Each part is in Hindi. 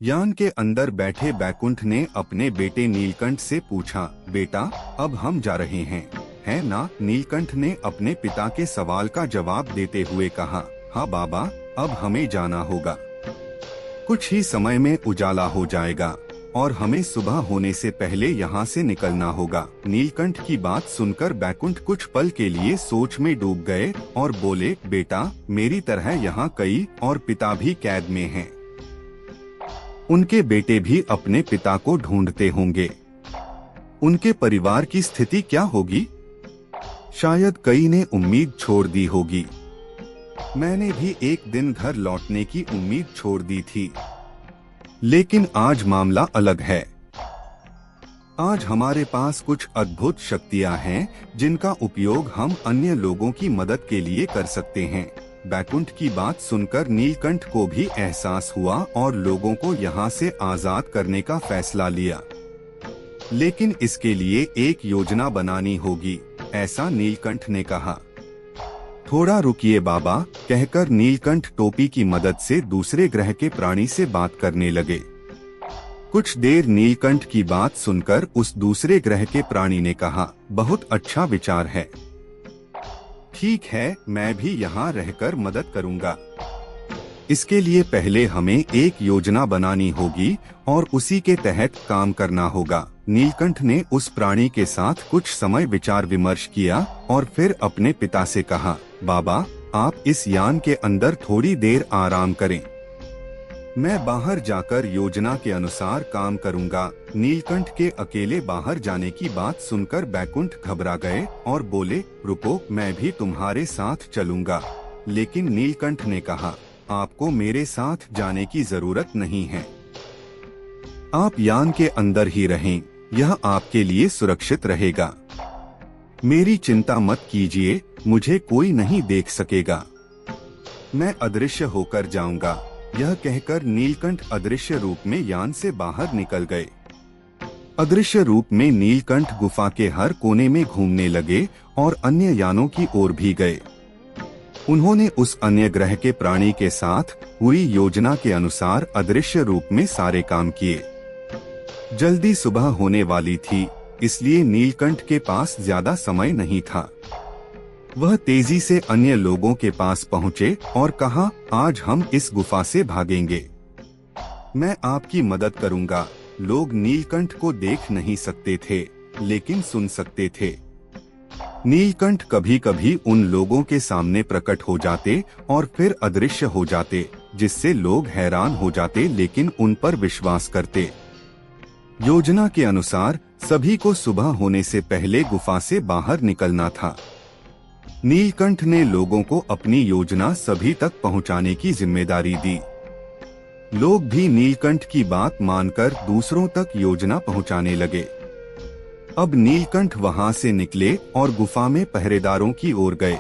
यान के अंदर बैठे बैकुंठ ने अपने बेटे नीलकंठ से पूछा, बेटा अब हम जा रहे हैं, है ना? नीलकंठ ने अपने पिता के सवाल का जवाब देते हुए कहा, हाँ बाबा, अब हमें जाना होगा। कुछ ही समय में उजाला हो जाएगा और हमें सुबह होने से पहले यहाँ से निकलना होगा। नीलकंठ की बात सुनकर बैकुंठ कुछ पल के लिए सोच में डूब गए और बोले, बेटा मेरी तरह यहाँ कई और पिता भी कैद में हैं। उनके बेटे भी अपने पिता को ढूंढते होंगे। उनके परिवार की स्थिति क्या होगी? शायद कई ने उम्मीद छोड़ दी होगी। मैंने भी एक दिन घर लौटने की उम्मीद छोड़ दी थी, लेकिन आज मामला अलग है। आज हमारे पास कुछ अद्भुत शक्तियां हैं जिनका उपयोग हम अन्य लोगों की मदद के लिए कर सकते हैं। बैकुंठ की बात सुनकर नीलकंठ को भी एहसास हुआ और लोगों को यहाँ से आजाद करने का फैसला लिया। लेकिन इसके लिए एक योजना बनानी होगी, ऐसा नीलकंठ ने कहा। थोड़ा रुकिए बाबा, कहकर नीलकंठ टोपी की मदद से दूसरे ग्रह के प्राणी से बात करने लगे। कुछ देर नीलकंठ की बात सुनकर उस दूसरे ग्रह के प्राणी ने कहा, बहुत अच्छा विचार है। ठीक है, मैं भी यहाँ रहकर मदद करूँगा। इसके लिए पहले हमें एक योजना बनानी होगी और उसी के तहत काम करना होगा। नीलकंठ ने उस प्राणी के साथ कुछ समय विचार विमर्श किया और फिर अपने पिता से कहा, बाबा आप इस यान के अंदर थोड़ी देर आराम करें, मैं बाहर जाकर योजना के अनुसार काम करूंगा। नीलकंठ के अकेले बाहर जाने की बात सुनकर बैकुंठ घबरा गए और बोले, रुको, मैं भी तुम्हारे साथ चलूंगा। लेकिन नीलकंठ ने कहा, आपको मेरे साथ जाने की जरूरत नहीं है, आप यान के अंदर ही रहें, यह आपके लिए सुरक्षित रहेगा। मेरी चिंता मत कीजिए, मुझे कोई नहीं देख सकेगा, मैं अदृश्य होकर जाऊंगा। यह कहकर नीलकंठ अदृश्य रूप में यान से बाहर निकल गए। अदृश्य रूप में नीलकंठ गुफा के हर कोने में घूमने लगे और अन्य यानों की ओर भी गए। उन्होंने उस अन्य ग्रह के प्राणी के साथ पूरी योजना के अनुसार अदृश्य रूप में सारे काम किए। जल्दी सुबह होने वाली थी, इसलिए नीलकंठ के पास ज्यादा समय नहीं था। वह तेजी से अन्य लोगों के पास पहुंचे और कहा, आज हम इस गुफा से भागेंगे, मैं आपकी मदद करूंगा। लोग नीलकंठ को देख नहीं सकते थे, लेकिन सुन सकते थे। नीलकंठ कभी कभी उन लोगों के सामने प्रकट हो जाते और फिर अदृश्य हो जाते, जिससे लोग हैरान हो जाते लेकिन उन पर विश्वास करते। योजना के अनुसार सभी को सुबह होने से पहले गुफा से बाहर निकलना था। नीलकंठ ने लोगों को अपनी योजना सभी तक पहुंचाने की जिम्मेदारी दी। लोग भी नीलकंठ की बात मानकर दूसरों तक योजना पहुंचाने लगे। अब नीलकंठ वहां से निकले और गुफा में पहरेदारों की ओर गए।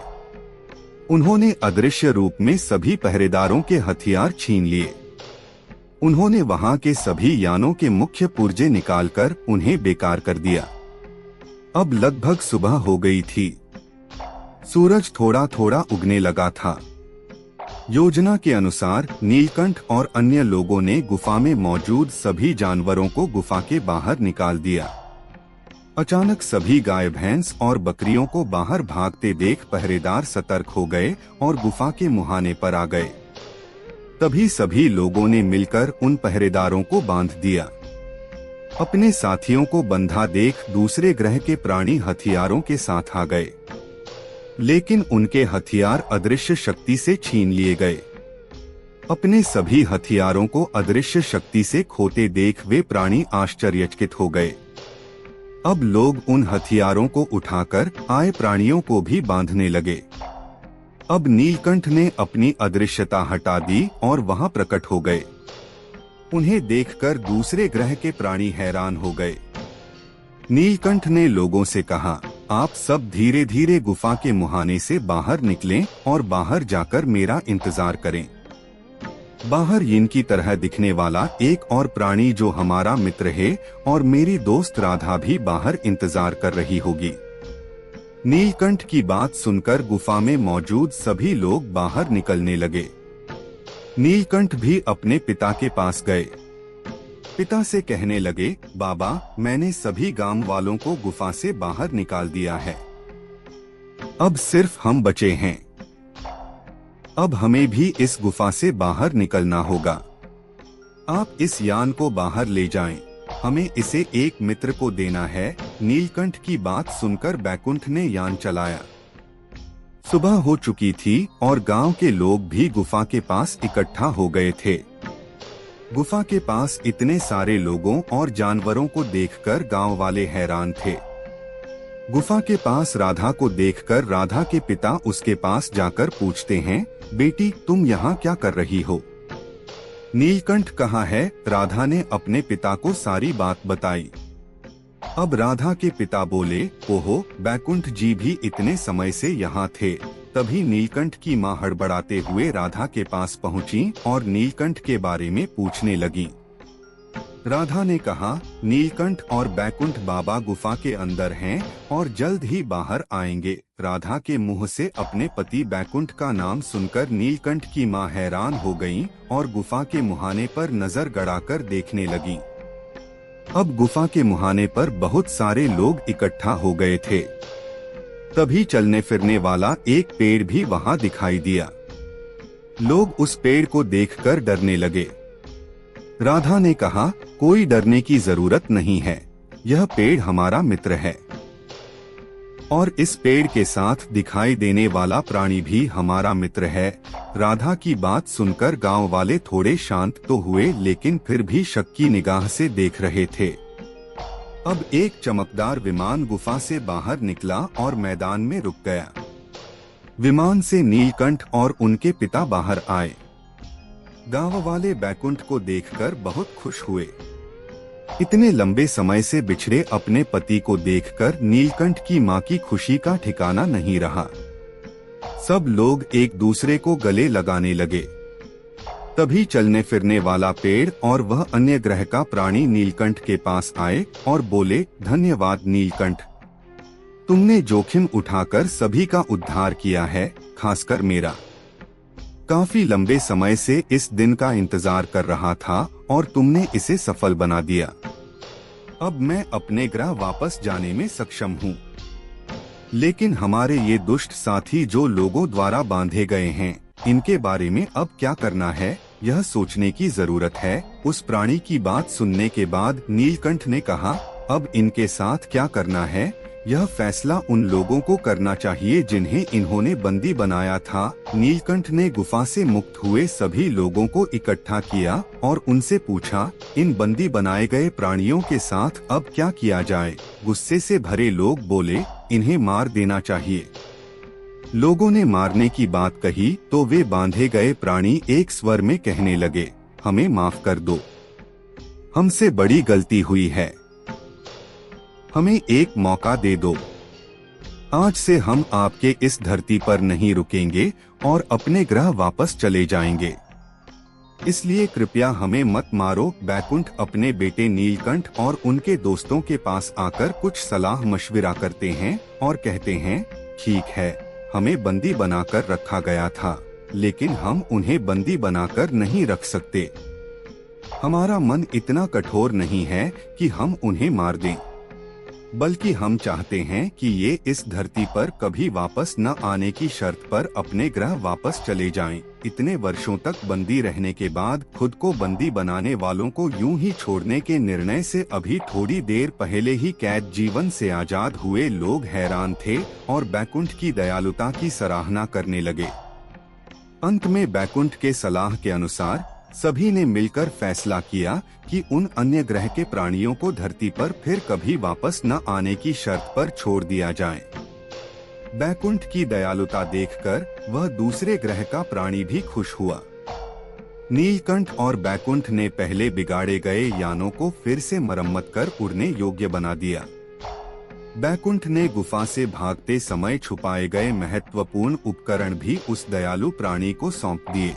उन्होंने अदृश्य रूप में सभी पहरेदारों के हथियार छीन लिए। उन्होंने वहां के सभी यानों के मुख्य पुर्जे निकालकर उन्हें बेकार कर दिया। अब लगभग सुबह हो गई थी। सूरज थोड़ा थोड़ा उगने लगा था। योजना के अनुसार नीलकंठ और अन्य लोगों ने गुफा में मौजूद सभी जानवरों को गुफा के बाहर निकाल दिया। अचानक सभी गाय, भैंस और बकरियों को बाहर भागते देख पहरेदार सतर्क हो गए और गुफा के मुहाने पर आ गए। तभी सभी लोगों ने मिलकर उन पहरेदारों को बांध दिया। अपने साथियों को बंधा देख दूसरे ग्रह के प्राणी हथियारों के साथ आ गए, लेकिन उनके हथियार अदृश्य शक्ति से छीन लिए गए। अपने सभी हथियारों को अदृश्य शक्ति से खोते देख वे प्राणी आश्चर्यचकित हो गए। अब लोग उन हथियारों को उठाकर आए प्राणियों को भी बांधने लगे। अब नीलकंठ ने अपनी अदृश्यता हटा दी और वहां प्रकट हो गए। उन्हें देखकर दूसरे ग्रह के प्राणी हैरान हो गए। नीलकंठ ने लोगों से कहा, आप सब धीरे धीरे गुफा के मुहाने से बाहर निकलें और बाहर जाकर मेरा इंतजार करें। बाहर यिन की तरह दिखने वाला एक और प्राणी जो हमारा मित्र है और मेरी दोस्त राधा भी बाहर इंतजार कर रही होगी। नीलकंठ की बात सुनकर गुफा में मौजूद सभी लोग बाहर निकलने लगे। नीलकंठ भी अपने पिता के पास गए। पिता से कहने लगे, बाबा, मैंने सभी गांव वालों को गुफा से बाहर निकाल दिया है। अब सिर्फ हम बचे हैं। अब हमें भी इस गुफा से बाहर निकलना होगा। आप इस यान को बाहर ले जाएं। हमें इसे एक मित्र को देना है। नीलकंठ की बात सुनकर बैकुंठ ने यान चलाया। सुबह हो चुकी थी और गांव के लोग भी गुफा के पास इकट्ठा हो गए थे। गुफा के पास इतने सारे लोगों और जानवरों को देखकर गांव वाले हैरान थे। गुफा के पास राधा को देखकर राधा के पिता उसके पास जाकर पूछते हैं, बेटी, तुम यहाँ क्या कर रही हो? नीलकंठ कहाँ है? राधा ने अपने पिता को सारी बात बताई। अब राधा के पिता बोले, ओहो, बैकुंठ जी भी इतने समय से यहाँ थे। तभी नीलकंठ की माँ हड़बड़ाते हुए राधा के पास पहुँची और नीलकंठ के बारे में पूछने लगी। राधा ने कहा, नीलकंठ और बैकुंठ बाबा गुफा के अंदर हैं और जल्द ही बाहर आएंगे। राधा के मुंह से अपने पति बैकुंठ का नाम सुनकर नीलकंठ की माँ हैरान हो गईं और गुफा के मुहाने पर नजर गड़ाकर देखने लगी। अब गुफा के मुहाने पर बहुत सारे लोग इकट्ठा हो गए थे। तभी चलने फिरने वाला एक पेड़ भी वहां दिखाई दिया। लोग उस पेड़ को देखकर डरने लगे। राधा ने कहा, कोई डरने की जरूरत नहीं है, यह पेड़ हमारा मित्र है और इस पेड़ के साथ दिखाई देने वाला प्राणी भी हमारा मित्र है। राधा की बात सुनकर गांव वाले थोड़े शांत तो हुए, लेकिन फिर भी शक की निगाह से देख रहे थे। अब एक चमकदार विमान गुफा से बाहर निकला और मैदान में रुक गया। विमान से नीलकंठ और उनके पिता बाहर आए। गांव वाले बैकुंठ को देखकर बहुत खुश हुए। इतने लंबे समय से बिछड़े अपने पति को देखकर नीलकंठ की मां की खुशी का ठिकाना नहीं रहा। सब लोग एक दूसरे को गले लगाने लगे। तभी चलने फिरने वाला पेड़ और वह अन्य ग्रह का प्राणी नीलकंठ के पास आए और बोले, धन्यवाद नीलकंठ, तुमने जोखिम उठाकर सभी का उद्धार किया है, खासकर मेरा। काफी लंबे समय से इस दिन का इंतजार कर रहा था और तुमने इसे सफल बना दिया। अब मैं अपने ग्रह वापस जाने में सक्षम हूँ। लेकिन हमारे ये दुष्ट साथी जो लोगों द्वारा बांधे गए हैं, इनके बारे में अब क्या करना है, यह सोचने की जरूरत है। उस प्राणी की बात सुनने के बाद नीलकंठ ने कहा, अब इनके साथ क्या करना है, यह फैसला उन लोगों को करना चाहिए जिन्हें इन्होंने बंदी बनाया था। नीलकंठ ने गुफा से मुक्त हुए सभी लोगों को इकट्ठा किया और उनसे पूछा, इन बंदी बनाए गए प्राणियों के साथ अब क्या किया जाए? गुस्से से भरे लोग बोले, इन्हें मार देना चाहिए। लोगों ने मारने की बात कही तो वे बांधे गए प्राणी एक स्वर में कहने लगे, हमें माफ कर दो, हमसे बड़ी गलती हुई है, हमें एक मौका दे दो। आज से हम आपके इस धरती पर नहीं रुकेंगे और अपने ग्रह वापस चले जाएंगे, इसलिए कृपया हमें मत मारो। बैकुंठ अपने बेटे नीलकंठ और उनके दोस्तों के पास आकर कुछ सलाह मशविरा करते हैं और कहते हैं, ठीक है, हमें बंदी बनाकर रखा गया था, लेकिन हम उन्हें बंदी बनाकर नहीं रख सकते। हमारा मन इतना कठोर नहीं है कि हम उन्हें मार दें, बल्कि हम चाहते हैं कि ये इस धरती पर कभी वापस न आने की शर्त पर अपने ग्रह वापस चले जाएं। इतने वर्षों तक बंदी रहने के बाद खुद को बंदी बनाने वालों को यूं ही छोड़ने के निर्णय से अभी थोड़ी देर पहले ही कैद जीवन से आजाद हुए लोग हैरान थे और बैकुंठ की दयालुता की सराहना करने लगे। अंत में बैकुंठ के सलाह के अनुसार सभी ने मिलकर फैसला किया कि उन अन्य ग्रह के प्राणियों को धरती पर फिर कभी वापस न आने की शर्त पर छोड़ दिया जाए। बैकुंठ की दयालुता देखकर वह दूसरे ग्रह का प्राणी भी खुश हुआ। नीलकंठ और बैकुंठ ने पहले बिगाड़े गए यानों को फिर से मरम्मत कर उड़ने योग्य बना दिया। बैकुंठ ने गुफा से भागते समय छुपाए गए महत्वपूर्ण उपकरण भी उस दयालु प्राणी को सौंप दिए।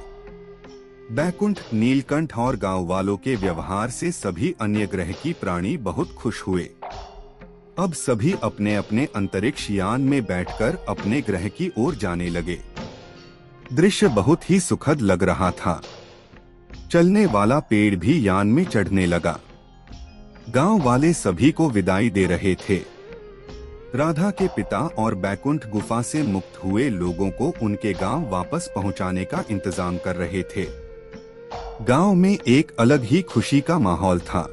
बैकुंठ, नीलकंठ और गांव वालों के व्यवहार से सभी अन्य ग्रह की प्राणी बहुत खुश हुए। अब सभी अपने अपने अंतरिक्ष यान में बैठकर अपने ग्रह की ओर जाने लगे। दृश्य बहुत ही सुखद लग रहा था। चलने वाला पेड़ भी यान में चढ़ने लगा। गांव वाले सभी को विदाई दे रहे थे। राधा के पिता और बैकुंठ गुफा से मुक्त हुए लोगों को उनके गांव वापस पहुंचाने का इंतजाम कर रहे थे। गांव में एक अलग ही खुशी का माहौल था।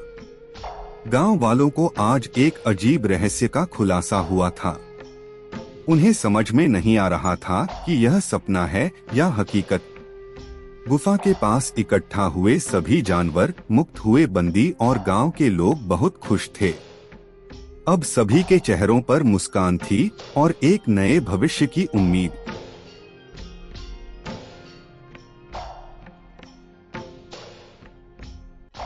गांव वालों को आज एक अजीब रहस्य का खुलासा हुआ था। उन्हें समझ में नहीं आ रहा था कि यह सपना है या हकीकत। गुफा के पास इकट्ठा हुए सभी जानवर, मुक्त हुए बंदी और गांव के लोग बहुत खुश थे। अब सभी के चेहरों पर मुस्कान थी और एक नए भविष्य की उम्मीद।